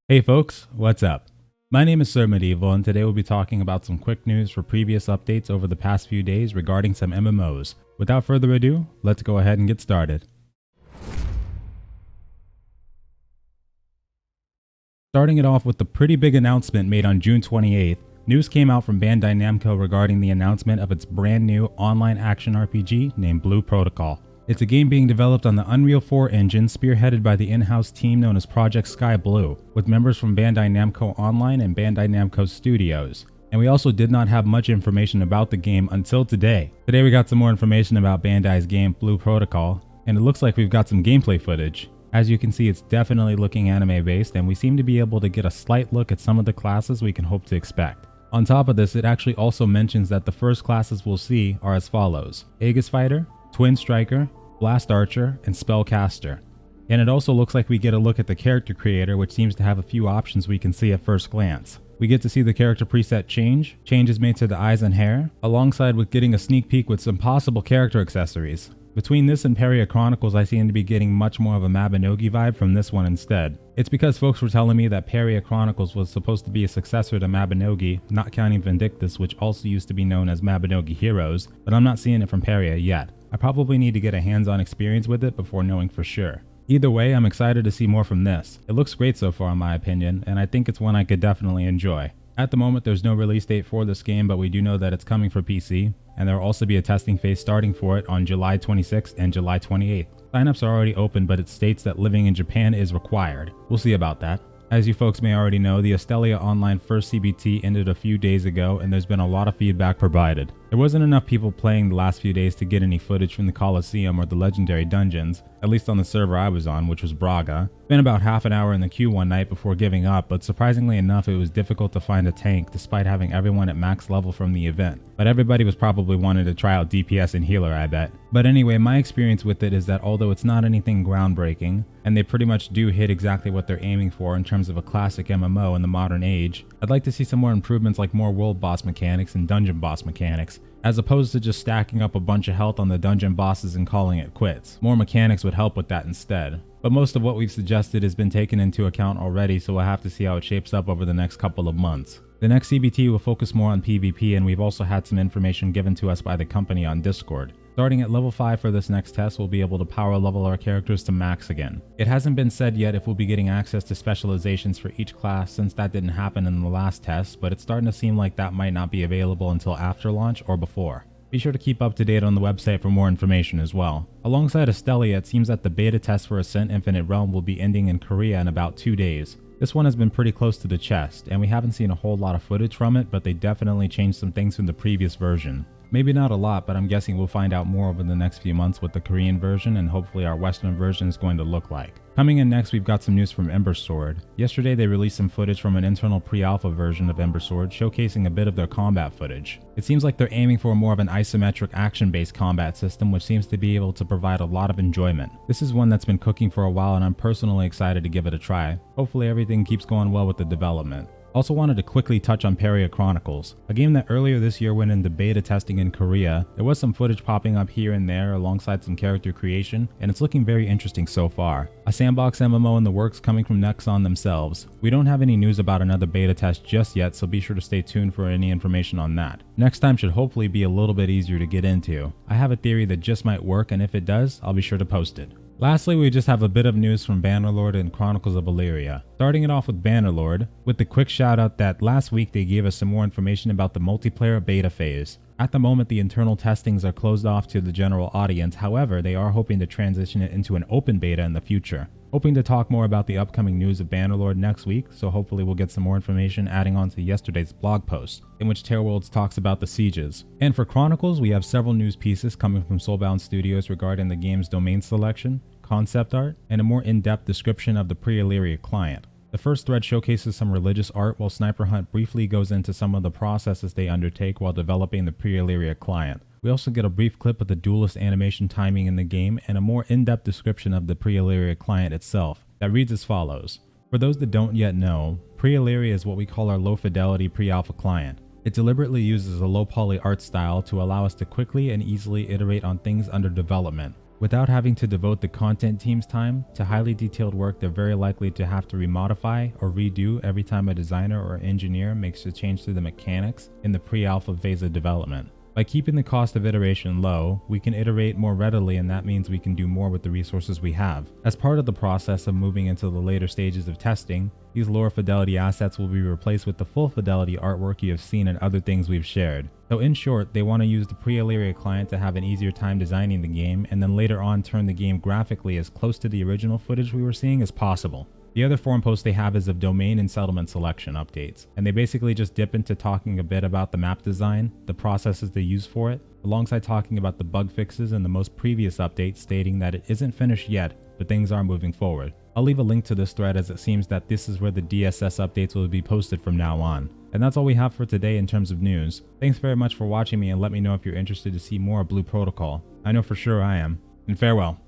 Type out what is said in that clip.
Hey folks, what's up? My name is Sir Medieval, and today we'll be talking about some quick news for previous updates over the past few days regarding some MMOs. Without further ado, let's go ahead and get started. Starting it off with the pretty big announcement made on June 28th, news came out from Bandai Namco regarding the announcement of its brand new online action RPG named Blue Protocol. It's a game being developed on the Unreal 4 engine, spearheaded by the in-house team known as Project Sky Blue, with members from Bandai Namco Online and Bandai Namco Studios. And we also did not have much information about the game until today. Today we got some more information about Bandai's game Blue Protocol, and it looks like we've got some gameplay footage. As you can see, it's definitely looking anime based, and we seem to be able to get a slight look at some of the classes we can hope to expect. On top of this, it actually also mentions that the first classes we'll see are as follows: Aegis Fighter, Twin Striker, Blast Archer, and Spellcaster. And it also looks like we get a look at the character creator, which seems to have a few options we can see at first glance. We get to see the character preset changes made to the eyes and hair, alongside with getting a sneak peek with some possible character accessories. Between this and Paria Chronicles, I seem to be getting much more of a Mabinogi vibe from this one instead. It's because folks were telling me that Paria Chronicles was supposed to be a successor to Mabinogi, not counting Vindictus, which also used to be known as Mabinogi Heroes, but I'm not seeing it from Paria yet. I probably need to get a hands-on experience with it before knowing for sure. Either way, I'm excited to see more from this. It looks great so far in my opinion, and I think it's one I could definitely enjoy. At the moment, there's no release date for this game, but we do know that it's coming for PC, and there will also be a testing phase starting for it on July 26th and July 28th. Signups are already open, but it states that living in Japan is required. We'll see about that. As you folks may already know, the Astelia Online first CBT ended a few days ago, and there's been a lot of feedback provided. There wasn't enough people playing the last few days to get any footage from the Colosseum or the legendary dungeons, at least on the server I was on, which was Braga. Spent about half an hour in the queue one night before giving up, but surprisingly enough, it was difficult to find a tank despite having everyone at max level from the event. But everybody was probably wanting to try out DPS and healer, I bet. But anyway, my experience with it is that although it's not anything groundbreaking, and they pretty much do hit exactly what they're aiming for in terms of a classic MMO in the modern age, I'd like to see some more improvements like more world boss mechanics and dungeon boss mechanics, as opposed to just stacking up a bunch of health on the dungeon bosses and calling it quits. More mechanics would help with that instead. But most of what we've suggested has been taken into account already, so we'll have to see how it shapes up over the next couple of months. The next CBT will focus more on PvP, and we've also had some information given to us by the company on Discord. Starting at level 5 for this next test, we'll be able to power level our characters to max again. It hasn't been said yet if we'll be getting access to specializations for each class, since that didn't happen in the last test, but it's starting to seem like that might not be available until after launch or before. Be sure to keep up to date on the website for more information as well. Alongside Astelia, it seems that the beta test for Ascent Infinite Realm will be ending in Korea in about 2 days. This one has been pretty close to the chest, and we haven't seen a whole lot of footage from it, but they definitely changed some things from the previous version. Maybe not a lot, but I'm guessing we'll find out more over the next few months what the Korean version and hopefully our Western version is going to look like. Coming in next, we've got some news from Ember Sword. Yesterday they released some footage from an internal pre-alpha version of Ember Sword, showcasing a bit of their combat footage. It seems like they're aiming for more of an isometric action-based combat system, which seems to be able to provide a lot of enjoyment. This is one that's been cooking for a while, and I'm personally excited to give it a try. Hopefully everything keeps going well with the development. Also wanted to quickly touch on Paria Chronicles, a game that earlier this year went into beta testing in Korea. There was some footage popping up here and there alongside some character creation, and it's looking very interesting so far. A sandbox MMO in the works coming from Nexon themselves. We don't have any news about another beta test just yet, so be sure to stay tuned for any information on that. Next time should hopefully be a little bit easier to get into. I have a theory that just might work, and if it does, I'll be sure to post it. Lastly, we just have a bit of news from Bannerlord and Chronicles of Illyria. Starting it off with Bannerlord, with the quick shout out that last week they gave us some more information about the multiplayer beta phase. At the moment, the internal testings are closed off to the general audience, however, they are hoping to transition it into an open beta in the future. Hoping to talk more about the upcoming news of Bannerlord next week, so hopefully we'll get some more information adding on to yesterday's blog post, in which Terworlds talks about the sieges. And for Chronicles, we have several news pieces coming from Soulbound Studios regarding the game's domain selection, concept art, and a more in-depth description of the pre-Illyria client. The first thread showcases some religious art, while Sniper Hunt briefly goes into some of the processes they undertake while developing the pre-Illyria client. We also get a brief clip of the duelist animation timing in the game and a more in-depth description of the pre-Illyria client itself that reads as follows. For those that don't yet know, pre-Illyria is what we call our low-fidelity pre-alpha client. It deliberately uses a low-poly art style to allow us to quickly and easily iterate on things under development. Without having to devote the content team's time to highly detailed work they're very likely to have to remodify or redo every time a designer or engineer makes a change to the mechanics in the pre-alpha phase of development. By keeping the cost of iteration low, we can iterate more readily, and that means we can do more with the resources we have. As part of the process of moving into the later stages of testing, these lower fidelity assets will be replaced with the full fidelity artwork you have seen in other things we've shared. So in short, they want to use the pre-Illyria client to have an easier time designing the game, and then later on turn the game graphically as close to the original footage we were seeing as possible. The other forum post they have is of domain and settlement selection updates, and they basically just dip into talking a bit about the map design, the processes they use for it, alongside talking about the bug fixes and the most previous update, stating that it isn't finished yet, but things are moving forward. I'll leave a link to this thread, as it seems that this is where the DSS updates will be posted from now on. And that's all we have for today in terms of news. Thanks very much for watching me, and let me know if you're interested to see more of Blue Protocol. I know for sure I am. And farewell.